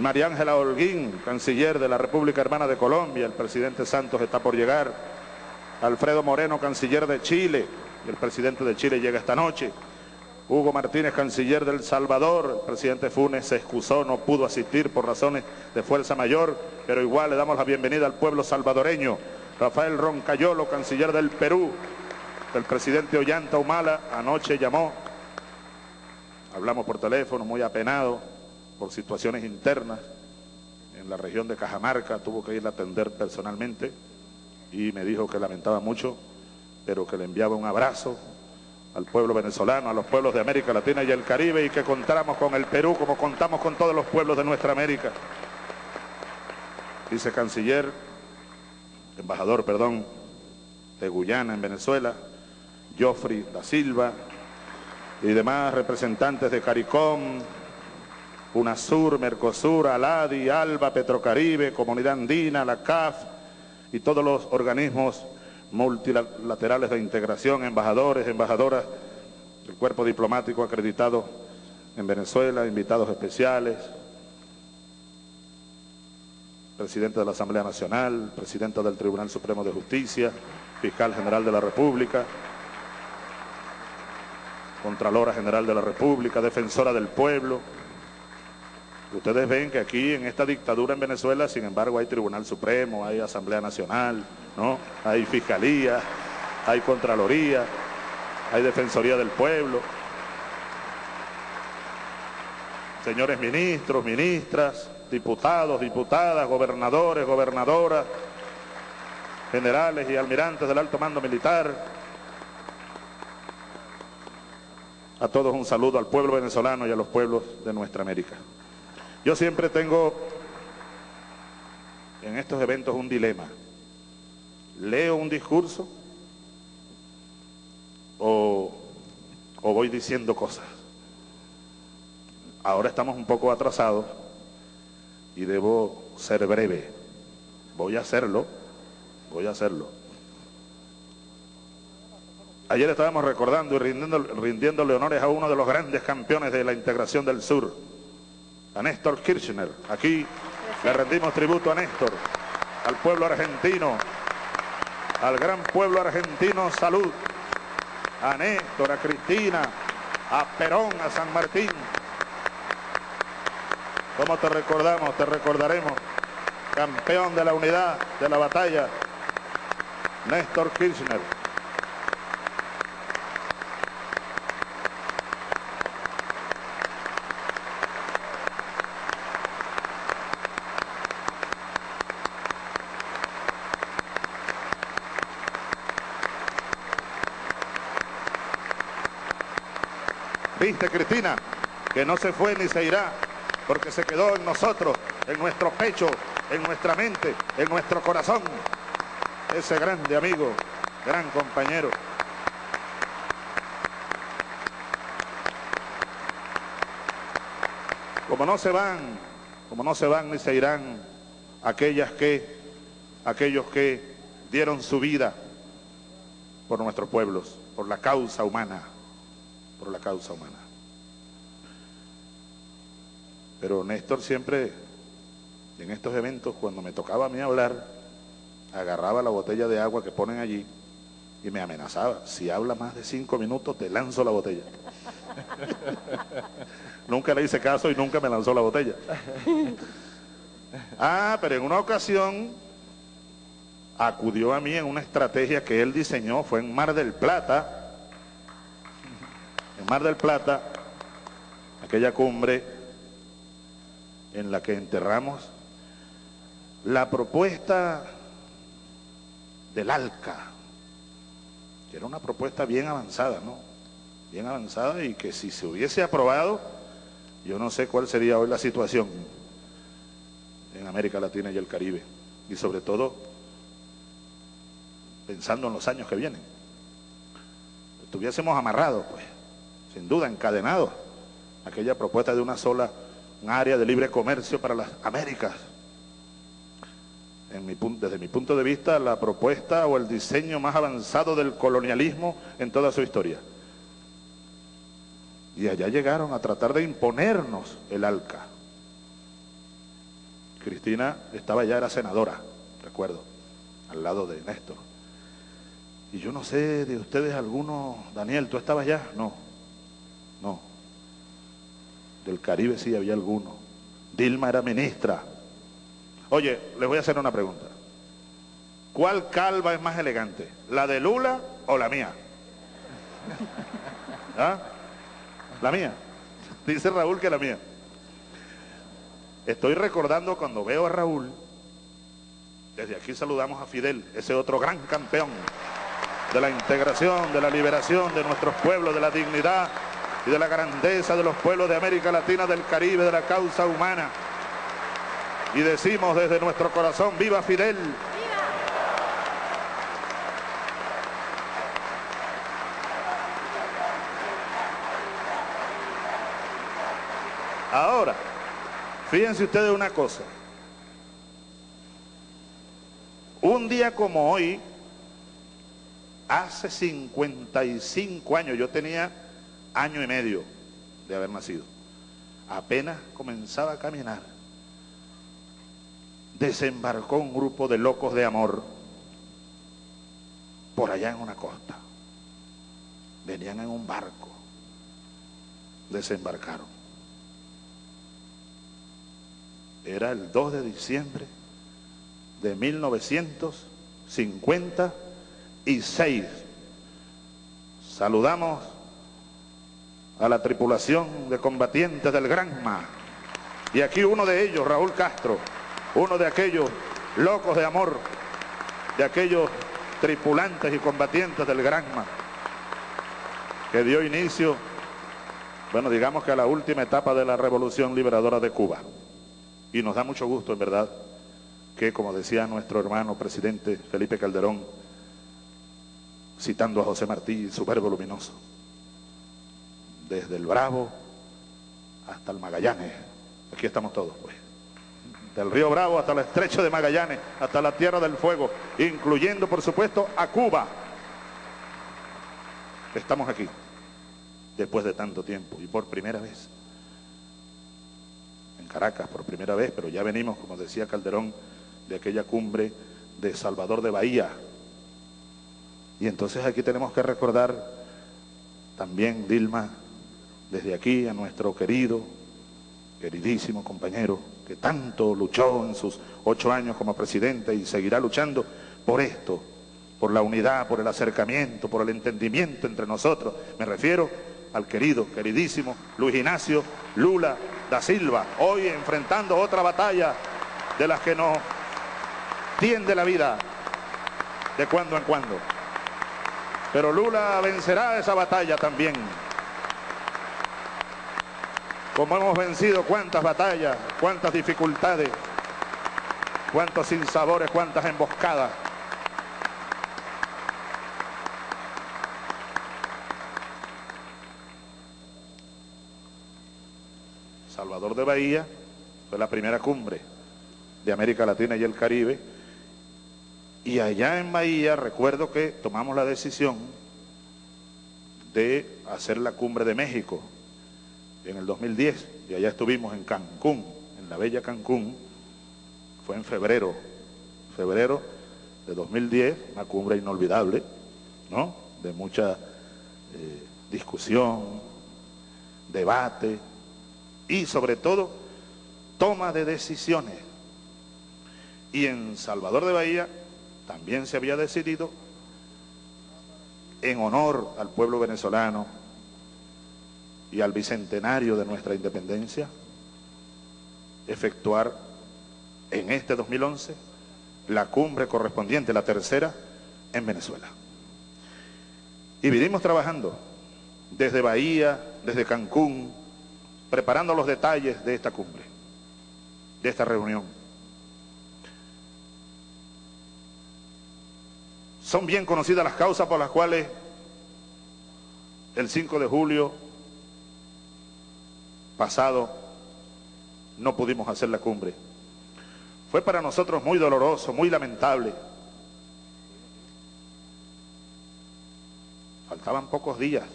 María Ángela Holguín, canciller de la República Hermana de Colombia, el presidente Santos está por llegar. Alfredo Moreno, canciller de Chile, el presidente de Chile llega esta noche. Hugo Martínez, canciller de El Salvador, el presidente Funes se excusó, no pudo asistir por razones de fuerza mayor, pero igual le damos la bienvenida al pueblo salvadoreño. Rafael Roncayolo, canciller del Perú, el presidente Ollanta Humala anoche llamó, hablamos por teléfono, muy apenado por situaciones internas en la región de Cajamarca, tuvo que ir a atender personalmente y me dijo que lamentaba mucho, pero que le enviaba un abrazo al pueblo venezolano, a los pueblos de América Latina y el Caribe, y que contáramos con el Perú como contamos con todos los pueblos de nuestra América. Embajador, de Guyana en Venezuela, Joffrey da Silva y demás representantes de CARICOM, UNASUR, Mercosur, ALADI, ALBA, Petrocaribe, Comunidad Andina, la CAF y todos los organismos multilaterales de integración, embajadores, embajadoras, el cuerpo diplomático acreditado en Venezuela, invitados especiales, presidente de la Asamblea Nacional, presidenta del Tribunal Supremo de Justicia, fiscal general de la República, Contralora General de la República, defensora del pueblo. Ustedes ven que aquí en esta dictadura en Venezuela, sin embargo, hay Tribunal Supremo, hay Asamblea Nacional, ¿no? Hay Fiscalía, hay Contraloría, hay Defensoría del Pueblo. Señores ministros, ministras, diputados, diputadas, gobernadores, gobernadoras, generales y almirantes del alto mando militar. A todos un saludo, al pueblo venezolano y a los pueblos de nuestra América. Yo siempre tengo en estos eventos un dilema. ¿Leo un discurso o voy diciendo cosas? Ahora estamos un poco atrasados y debo ser breve. Voy a hacerlo. Ayer estábamos recordando y rindiéndole honores a uno de los grandes campeones de la integración del sur, a Néstor Kirchner. Aquí le rendimos tributo a Néstor, al pueblo argentino, al gran pueblo argentino, salud, a Néstor, a Cristina, a Perón, a San Martín. ¿Cómo te recordamos? Te recordaremos, campeón de la unidad, de la batalla, Néstor Kirchner. ¿Viste, Cristina? Que no se fue ni se irá, porque se quedó en nosotros, en nuestro pecho, en nuestra mente, en nuestro corazón. Ese grande amigo, gran compañero. Como no se van ni se irán aquellos que dieron su vida por nuestros pueblos, por la causa humana. Pero Néstor siempre, en estos eventos, cuando me tocaba a mí hablar, agarraba la botella de agua que ponen allí y me amenazaba: si habla más de 5 minutos te lanzo la botella. Nunca le hice caso y nunca me lanzó la botella. Pero en una ocasión acudió a mí en una estrategia que él diseñó, fue en Mar del Plata. En Mar del Plata, aquella cumbre en la que enterramos la propuesta del ALCA, que era una propuesta bien avanzada, ¿no? Bien avanzada, y que si se hubiese aprobado, yo no sé cuál sería hoy la situación en América Latina y el Caribe, y sobre todo pensando en los años que vienen. Estuviésemos amarrados, pues, sin duda, encadenados, aquella propuesta de un área de libre comercio para las Américas. Desde mi punto de vista, la propuesta o el diseño más avanzado del colonialismo en toda su historia. Y allá llegaron a tratar de imponernos el ALCA. Cristina estaba ya, era senadora, recuerdo, al lado de Néstor. Y yo no sé de ustedes alguno, Daniel, ¿tú estabas ya? No, no. Del Caribe sí había alguno. Dilma era ministra. Oye, les voy a hacer una pregunta. ¿Cuál calva es más elegante? ¿La de Lula o la mía? ¿Ah? La mía. Dice Raúl que la mía. Estoy recordando cuando veo a Raúl, desde aquí saludamos a Fidel, ese otro gran campeón de la integración, de la liberación de nuestros pueblos, de la dignidad y de la grandeza de los pueblos de América Latina, del Caribe, de la causa humana. Y decimos desde nuestro corazón, ¡viva Fidel! Ahora, fíjense ustedes una cosa. Un día como hoy, hace 55 años, yo tenía año y medio de haber nacido. Apenas comenzaba a caminar, desembarcó un grupo de locos de amor por allá en una costa. Venían en un barco, desembarcaron. Era el 2 de diciembre de 1956. Saludamos a la tripulación de combatientes del Granma. Y aquí uno de ellos, Raúl Castro, uno de aquellos locos de amor, de aquellos tripulantes y combatientes del Granma, que dio inicio, bueno, digamos que a la última etapa de la Revolución Liberadora de Cuba. Y nos da mucho gusto, en verdad, que, como decía nuestro hermano presidente Felipe Calderón, citando a José Martí, su verbo luminoso, desde el Bravo hasta el Magallanes, aquí estamos todos, pues, del río Bravo hasta el estrecho de Magallanes, hasta la Tierra del Fuego, incluyendo, por supuesto, a Cuba. Estamos aquí, después de tanto tiempo, y por primera vez. Caracas por primera vez, pero ya venimos, como decía Calderón, de aquella cumbre de Salvador de Bahía. Y entonces aquí tenemos que recordar también, Dilma, desde aquí a nuestro queridísimo compañero, que tanto luchó en sus 8 años como presidente y seguirá luchando por esto, por la unidad, por el acercamiento, por el entendimiento entre nosotros. Me refiero al queridísimo Luis Ignacio Lula da Silva, hoy enfrentando otra batalla de las que nos tiende la vida de cuando en cuando. Pero Lula vencerá esa batalla también. Como hemos vencido cuántas batallas, cuántas dificultades, cuántos sinsabores, cuántas emboscadas. Salvador de Bahía fue la primera cumbre de América Latina y el Caribe, y allá en Bahía recuerdo que tomamos la decisión de hacer la cumbre de México en el 2010, y allá estuvimos en Cancún, en la bella Cancún. Fue en febrero de 2010, una cumbre inolvidable, ¿no? De mucha discusión, debate, y sobre todo, toma de decisiones. Y en Salvador de Bahía también se había decidido, en honor al pueblo venezolano y al bicentenario de nuestra independencia, efectuar en este 2011 la cumbre correspondiente, la tercera, en Venezuela. Y vinimos trabajando desde Bahía, desde Cancún, preparando los detalles de esta cumbre, de esta reunión. Son bien conocidas las causas por las cuales el 5 de julio pasado no pudimos hacer la cumbre. Fue para nosotros muy doloroso, muy lamentable. Faltaban pocos días,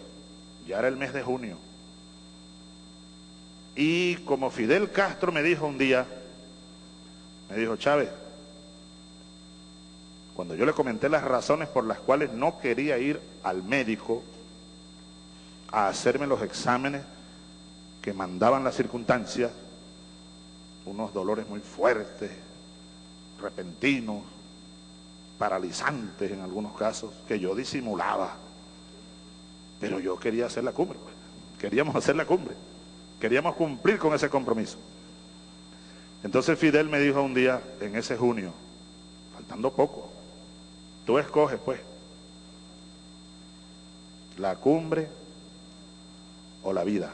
ya era el mes de junio. Y como Fidel Castro me dijo un día, Me dijo: Chávez, cuando yo le comenté las razones por las cuales no quería ir al médico a hacerme los exámenes que mandaban las circunstancias, unos dolores muy fuertes, repentinos, paralizantes en algunos casos, que yo disimulaba, pero yo quería hacer la cumbre, pues. Queríamos hacer la cumbre, queríamos cumplir con ese compromiso. Entonces Fidel me dijo un día, en ese junio, faltando poco: tú escoges, pues, la cumbre o la vida.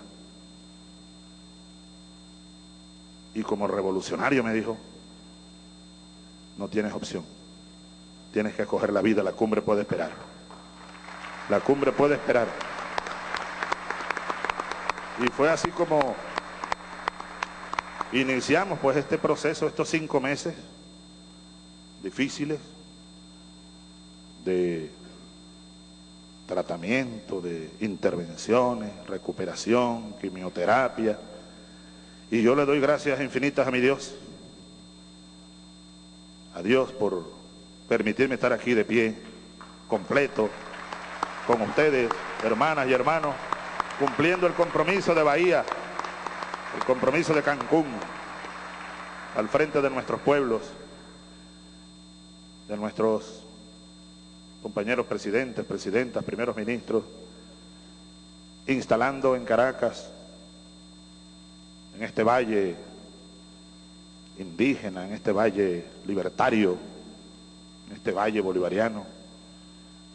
Y como revolucionario me dijo: no tienes opción, tienes que escoger la vida, la cumbre puede esperar. La cumbre puede esperar. Y fue así como iniciamos, pues, este proceso, estos 5 meses difíciles de tratamiento, de intervenciones, recuperación, quimioterapia. Y yo le doy gracias infinitas a mi Dios, a Dios, por permitirme estar aquí de pie, completo, con ustedes, hermanas y hermanos, cumpliendo el compromiso de Bahía, el compromiso de Cancún, al frente de nuestros pueblos, de nuestros compañeros presidentes, presidentas, primeros ministros, instalando en Caracas, en este valle indígena, en este valle libertario, en este valle bolivariano,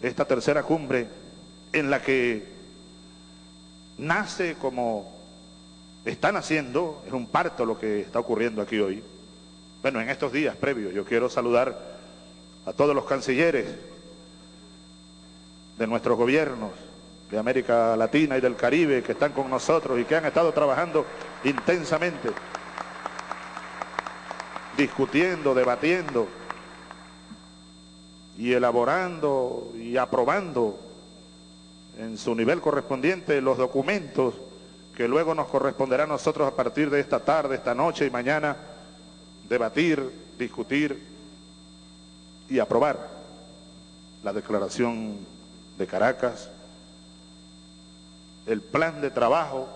esta tercera cumbre en la que nace como está naciendo, es un parto lo que está ocurriendo aquí hoy. Bueno, en estos días previos yo quiero saludar a todos los cancilleres de nuestros gobiernos de América Latina y del Caribe que están con nosotros y que han estado trabajando intensamente, discutiendo, debatiendo y elaborando y aprobando en su nivel correspondiente los documentos que luego nos corresponderá a nosotros a partir de esta tarde, esta noche y mañana, debatir, discutir y aprobar la declaración de Caracas, el plan de trabajo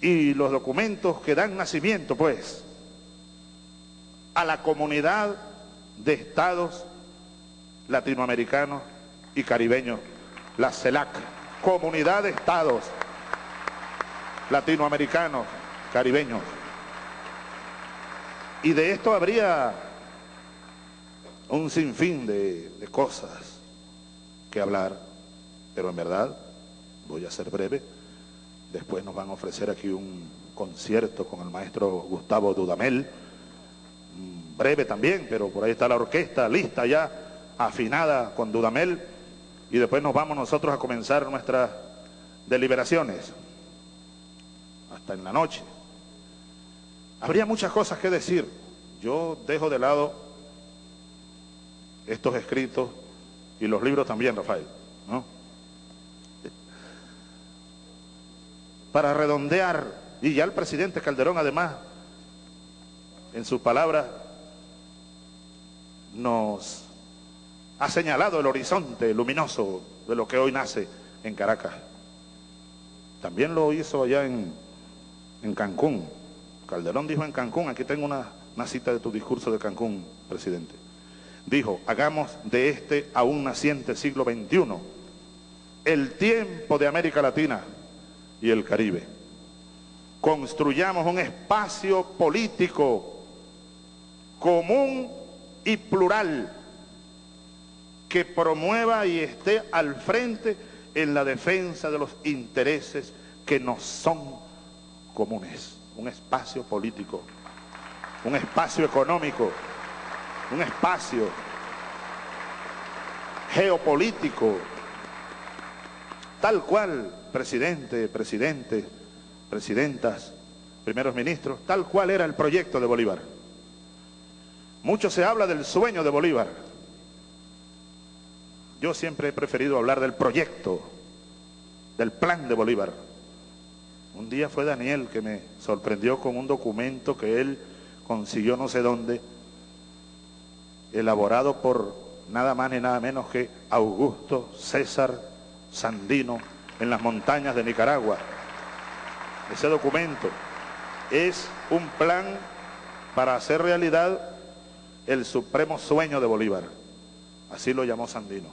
y los documentos que dan nacimiento, pues, a la comunidad de estados latinoamericanos y caribeños, la CELAC, Comunidad de Estados Latinoamericanos, Caribeños. Y de esto habría un sinfín de cosas que hablar, pero en verdad voy a ser breve. Después nos van a ofrecer aquí un concierto con el maestro Gustavo Dudamel, breve también, pero por ahí está la orquesta lista ya, afinada con Dudamel, y después nos vamos nosotros a comenzar nuestras deliberaciones hasta en la noche. Habría muchas cosas que decir. Yo dejo de lado estos escritos y los libros también, Rafael, ¿no? Para redondear, y ya el presidente Calderón además en sus palabras nos ha señalado el horizonte luminoso de lo que hoy nace en Caracas. También lo hizo allá en Cancún. Calderón dijo en Cancún, aquí tengo una cita de tu discurso de Cancún, presidente. Dijo: hagamos de este aún naciente siglo XXI el tiempo de América Latina y el Caribe. Construyamos un espacio político común y plural que promueva y esté al frente en la defensa de los intereses que nos son comunes. Un espacio político, un espacio económico, un espacio geopolítico, tal cual, presidente, presidentas, primeros ministros, tal cual era el proyecto de Bolívar. Mucho se habla del sueño de Bolívar. Yo siempre he preferido hablar del proyecto, del plan de Bolívar. Un día fue Daniel que me sorprendió con un documento que él consiguió no sé dónde, elaborado por nada más ni nada menos que Augusto César Sandino en las montañas de Nicaragua. Ese documento es un plan para hacer realidad el supremo sueño de Bolívar. Así lo llamó Sandino.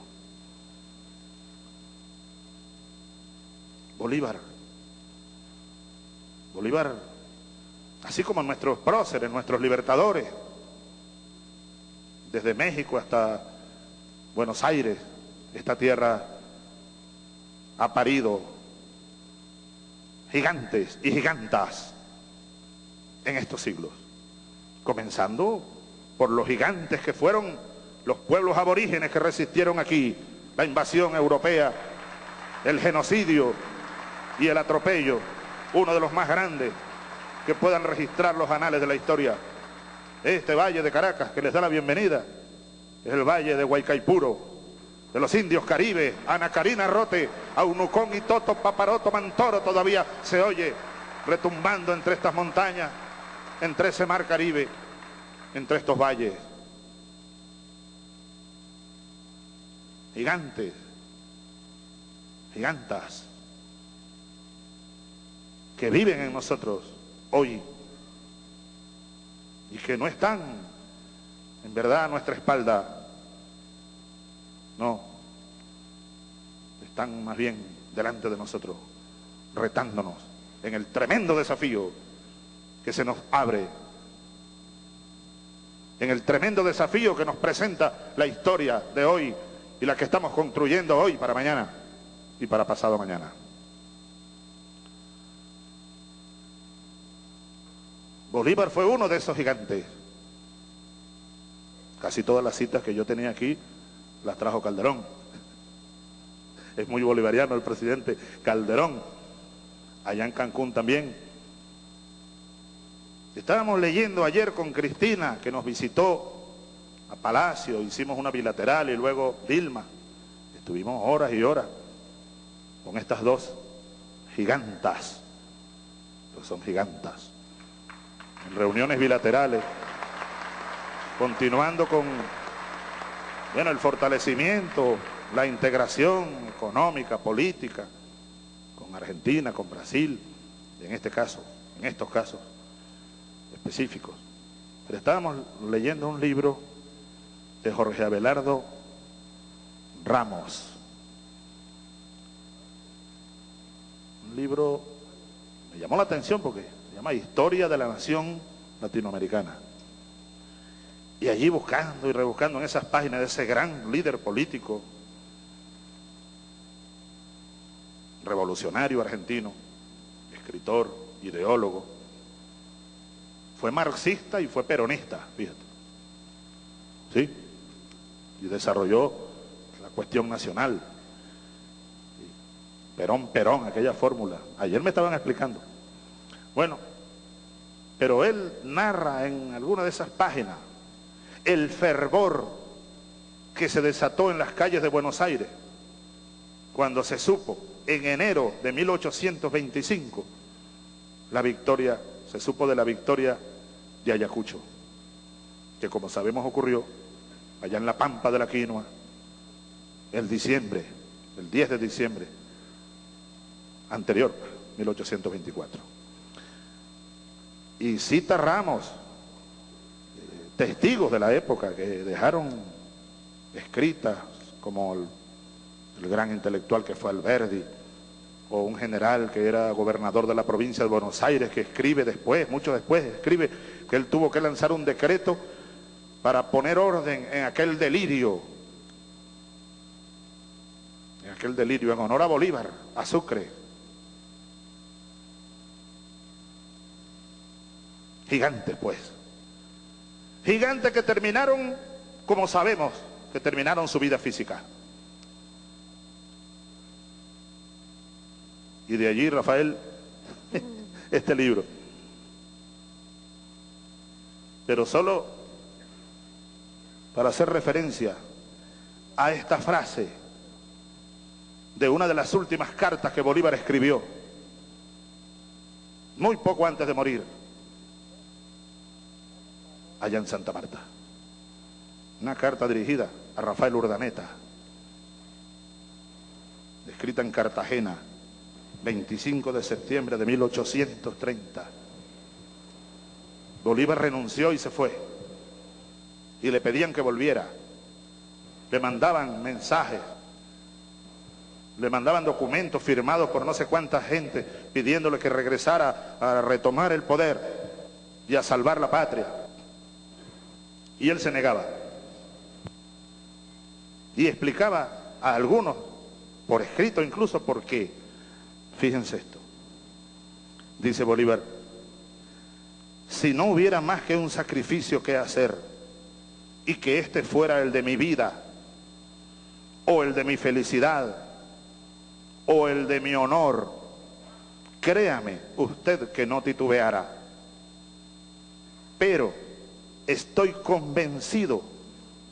Bolívar, así como nuestros próceres, nuestros libertadores, desde México hasta Buenos Aires, esta tierra ha parido gigantes y gigantas en estos siglos, comenzando por los gigantes que fueron los pueblos aborígenes que resistieron aquí la invasión europea, el genocidio y el atropello, uno de los más grandes que puedan registrar los anales de la historia. Este valle de Caracas que les da la bienvenida es el valle de Guaycaipuro, de los indios caribes, Anacarina, Rote, Aunucón y Toto, Paparoto, Mantoro, todavía se oye retumbando entre estas montañas, entre ese mar Caribe, entre estos valles. Gigantes, gigantas, que viven en nosotros hoy y que no están en verdad a nuestra espalda, no, están más bien delante de nosotros, retándonos en el tremendo desafío que se nos abre, en el tremendo desafío que nos presenta la historia de hoy y la que estamos construyendo hoy para mañana y para pasado mañana. Bolívar fue uno de esos gigantes. Casi todas las citas que yo tenía aquí las trajo Calderón. Es muy bolivariano el presidente Calderón. Allá en Cancún también. Estábamos leyendo ayer con Cristina, que nos visitó a Palacio, hicimos una bilateral y luego Dilma. Estuvimos horas y horas con estas dos gigantas, pues son gigantas, en reuniones bilaterales, continuando con, bueno, el fortalecimiento, la integración económica, política, con Argentina, con Brasil, y en este caso, en estos casos específicos. Pero estábamos leyendo un libro de Jorge Abelardo Ramos. Un libro me llamó la atención porque se llama Historia de la Nación Latinoamericana. Y allí buscando y rebuscando en esas páginas de ese gran líder político, revolucionario argentino, escritor, ideólogo, fue marxista y fue peronista, fíjate. ¿Sí? Y desarrolló la cuestión nacional. Perón, aquella fórmula. Ayer me estaban explicando. Bueno, pero él narra en alguna de esas páginas el fervor que se desató en las calles de Buenos Aires cuando se supo en enero de 1825 la victoria, se supo de la victoria de Ayacucho, que como sabemos ocurrió allá en la Pampa de la Quinua el 10 de diciembre anterior, 1824. Y cita Ramos testigos de la época que dejaron escritas, como el gran intelectual que fue Alberdi, o un general que era gobernador de la provincia de Buenos Aires, que escribe después, mucho después, escribe que él tuvo que lanzar un decreto para poner orden en aquel delirio en honor a Bolívar, a Sucre. Gigantes, pues. Gigantes que terminaron, como sabemos, que terminaron su vida física. Y de allí, Rafael, este libro. Pero solo para hacer referencia a esta frase de una de las últimas cartas que Bolívar escribió muy poco antes de morir, allá en Santa Marta. Una carta dirigida a Rafael Urdaneta, escrita en Cartagena, 25 de septiembre de 1830. Bolívar renunció y se fue. Y le pedían que volviera. Le mandaban mensajes. Le mandaban documentos firmados por no sé cuánta gente pidiéndole que regresara a retomar el poder y a salvar la patria. Y él se negaba. Y explicaba a algunos, por escrito incluso, por qué. Fíjense esto. Dice Bolívar: si no hubiera más que un sacrificio que hacer, y que este fuera el de mi vida, o el de mi felicidad, o el de mi honor, créame usted que no titubeará. Pero estoy convencido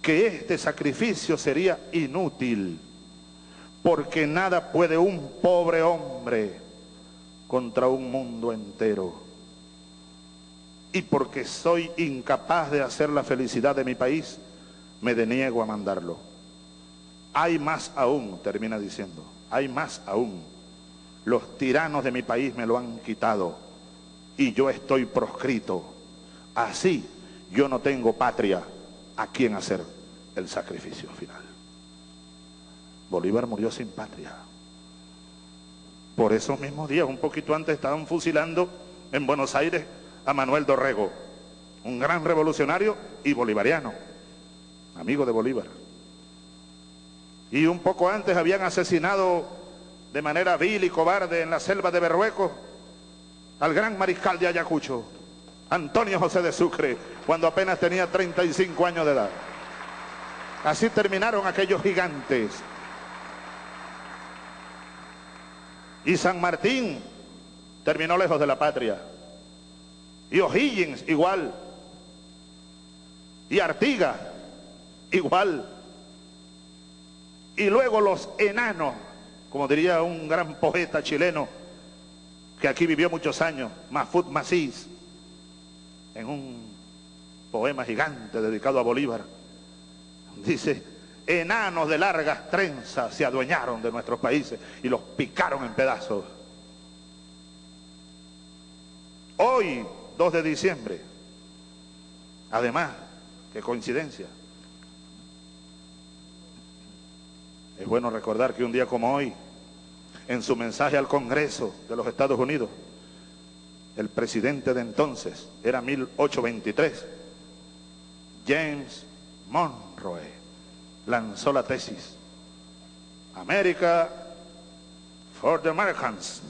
que este sacrificio sería inútil, porque nada puede un pobre hombre contra un mundo entero. Y porque soy incapaz de hacer la felicidad de mi país, me deniego a mandarlo. Hay más aún, termina diciendo, hay más aún. Los tiranos de mi país me lo han quitado y yo estoy proscrito. Así yo no tengo patria a quien hacer el sacrificio final. Bolívar murió sin patria. Por esos mismos días, un poquito antes, estaban fusilando en Buenos Aires a Manuel Dorrego, un gran revolucionario y bolivariano, amigo de Bolívar. Y un poco antes habían asesinado de manera vil y cobarde en la selva de Berruecos al gran mariscal de Ayacucho, Antonio José de Sucre, cuando apenas tenía 35 años de edad. Así terminaron aquellos gigantes. Y San Martín terminó lejos de la patria. Y O'Higgins igual. Y Artigas igual. Y luego los enanos, como diría un gran poeta chileno que aquí vivió muchos años, Mahfoud Masís, en un poema gigante dedicado a Bolívar, dice: enanos de largas trenzas se adueñaron de nuestros países y los picaron en pedazos. Hoy, 2 de diciembre, además, qué coincidencia, es bueno recordar que un día como hoy, en su mensaje al Congreso de los Estados Unidos, el presidente de entonces, era 1823, James Monroe, lanzó la tesis: America for the Americans.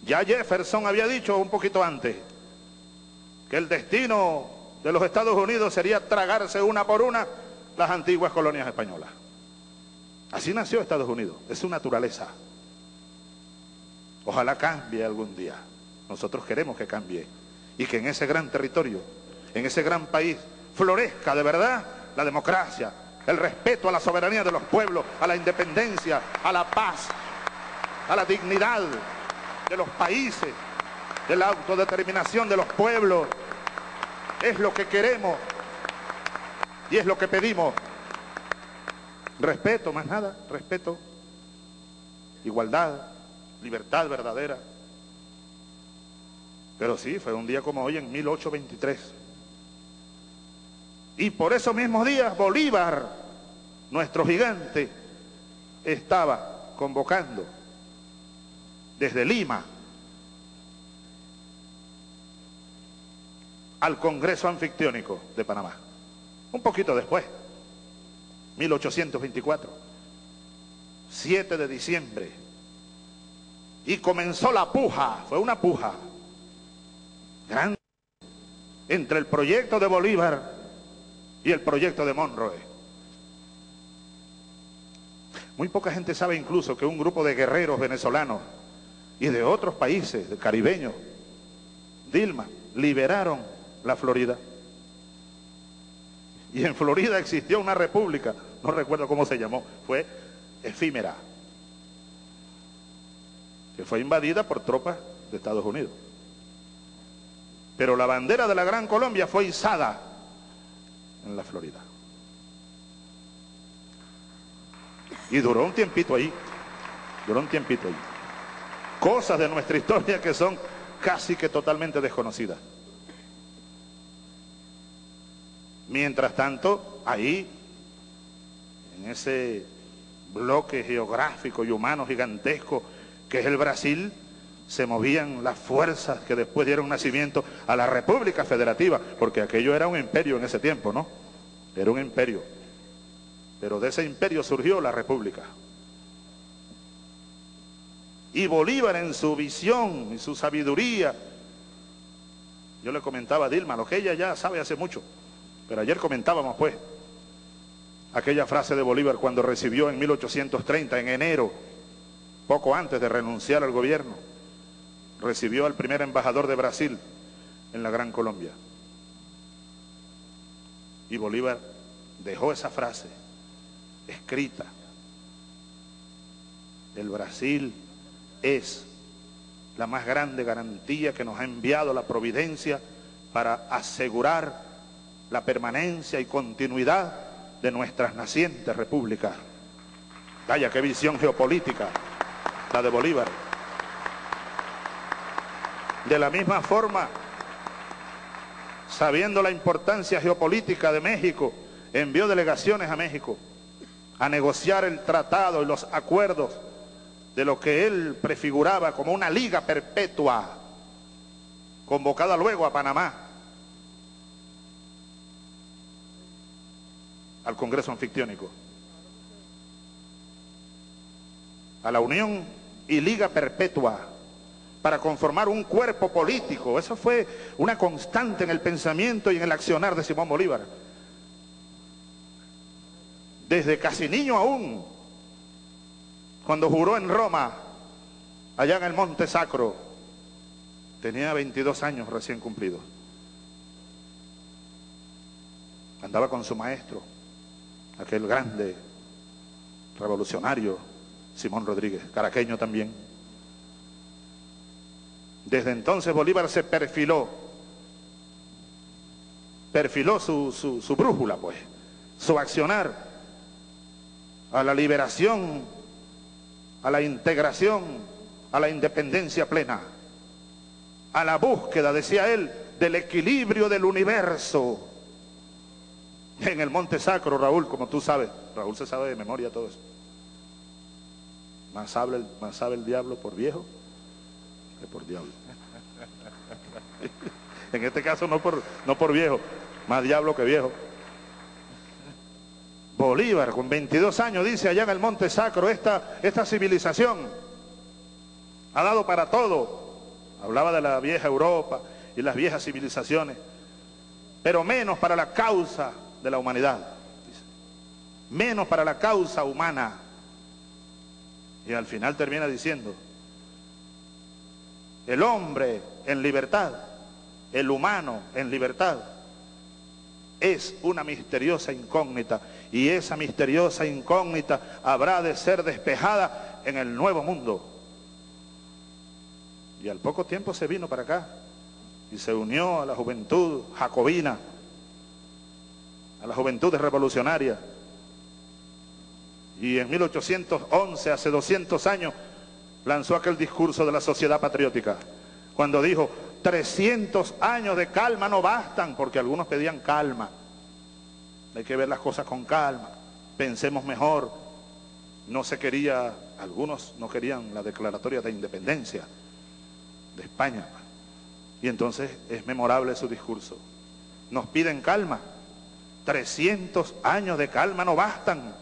Ya Jefferson había dicho un poquito antes que el destino de los Estados Unidos sería tragarse una por una las antiguas colonias españolas. Así nació Estados Unidos, es su naturaleza. Ojalá cambie algún día. Nosotros queremos que cambie y que en ese gran territorio, en ese gran país, florezca de verdad la democracia, el respeto a la soberanía de los pueblos, a la independencia, a la paz, a la dignidad de los países, de la autodeterminación de los pueblos. Es lo que queremos y es lo que pedimos. Respeto, más nada, respeto, igualdad, libertad verdadera. Pero sí, fue un día como hoy en 1823. Y por esos mismos días Bolívar, nuestro gigante, estaba convocando desde Lima al Congreso Anfictiónico de Panamá. Un poquito después, 1824, 7 de diciembre. Y comenzó la puja, fue una puja grande entre el proyecto de Bolívar y el proyecto de Monroe. Muy poca gente sabe incluso que un grupo de guerreros venezolanos y de otros países, de caribeños, Dilma, liberaron la Florida. Y en Florida existió una república, no recuerdo cómo se llamó, fue efímera. que fue invadida por tropas de Estados Unidos. Pero la bandera de la Gran Colombia fue izada en la Florida. Y duró un tiempito ahí, Cosas de nuestra historia que son casi que totalmente desconocidas. Mientras tanto, ahí, en ese bloque geográfico y humano gigantesco que es el Brasil, se movían las fuerzas que después dieron nacimiento a la República Federativa, porque aquello era un imperio en ese tiempo, ¿no? Era un imperio. Pero de ese imperio surgió la República. Y Bolívar, en su visión y su sabiduría, yo le comentaba a Dilma, lo que ella ya sabe hace mucho, pero ayer comentábamos pues, aquella frase de Bolívar cuando recibió en 1830, en enero, poco antes de renunciar al gobierno, recibió al primer embajador de Brasil en la Gran Colombia. Y Bolívar dejó esa frase escrita: el Brasil es la más grande garantía que nos ha enviado la providencia para asegurar la permanencia y continuidad de nuestras nacientes repúblicas. Vaya, qué visión geopolítica la de Bolívar. De la misma forma, sabiendo la importancia geopolítica de México, envió delegaciones a México a negociar el tratado y los acuerdos de lo que él prefiguraba como una liga perpetua, convocada luego a Panamá, al Congreso Anfictiónico, a la Unión y Liga Perpetua, para conformar un cuerpo político. Eso fue una constante en el pensamiento y en el accionar de Simón Bolívar. Desde casi niño aún, cuando juró en Roma, allá en el Monte Sacro, tenía 22 años recién cumplidos. Andaba con su maestro, aquel grande revolucionario, Simón Rodríguez, caraqueño también. Desde entonces Bolívar se perfiló su brújula, pues, su accionar a la liberación, a la integración, a la independencia plena, a la búsqueda, decía él, del equilibrio del universo. En el Monte Sacro, Raúl, como tú sabes, Raúl se sabe de memoria todo eso. Más sabe el diablo por viejo que por diablo. En este caso no por viejo, más diablo que viejo. Bolívar, con 22 años, dice allá en el Monte Sacro, esta civilización ha dado para todo. Hablaba de la vieja Europa y las viejas civilizaciones, pero menos para la causa de la humanidad, dice. Menos para la causa humana. Y al final termina diciendo: el hombre en libertad, el humano en libertad, es una misteriosa incógnita, y esa misteriosa incógnita habrá de ser despejada en el nuevo mundo. Y al poco tiempo se vino para acá y se unió a la juventud jacobina, a la juventud revolucionaria. Y en 1811, hace 200 años, lanzó aquel discurso de la Sociedad Patriótica, cuando dijo: 300 años de calma no bastan, porque algunos pedían calma. Hay que ver las cosas con calma, pensemos mejor. No se quería, algunos no querían la declaratoria de independencia de España. Y entonces es memorable su discurso. Nos piden calma, 300 años de calma no bastan.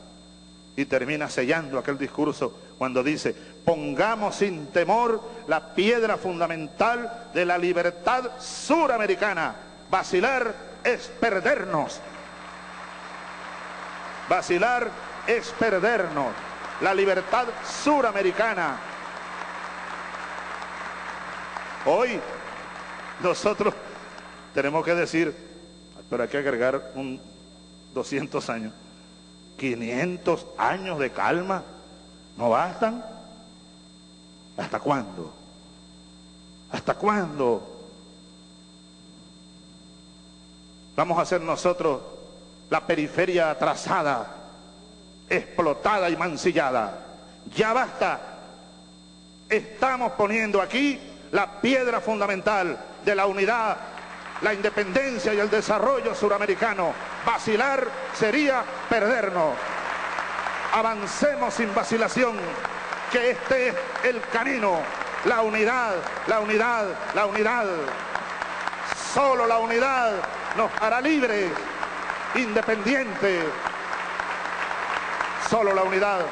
Y termina sellando aquel discurso cuando dice: pongamos sin temor la piedra fundamental de la libertad suramericana. Vacilar es perdernos. Vacilar es perdernos. La libertad suramericana. Hoy nosotros tenemos que decir, pero hay que agregar 200 años. 500 años de calma no bastan. ¿Hasta cuándo? ¿Hasta cuándo vamos a ser nosotros la periferia atrasada, explotada y mancillada? Ya basta. Estamos poniendo aquí la piedra fundamental de la unidad, la independencia y el desarrollo suramericano. Vacilar sería perdernos. Avancemos sin vacilación, que este es el camino. La unidad, la unidad, la unidad. Solo la unidad nos hará libres, independientes. Solo la unidad.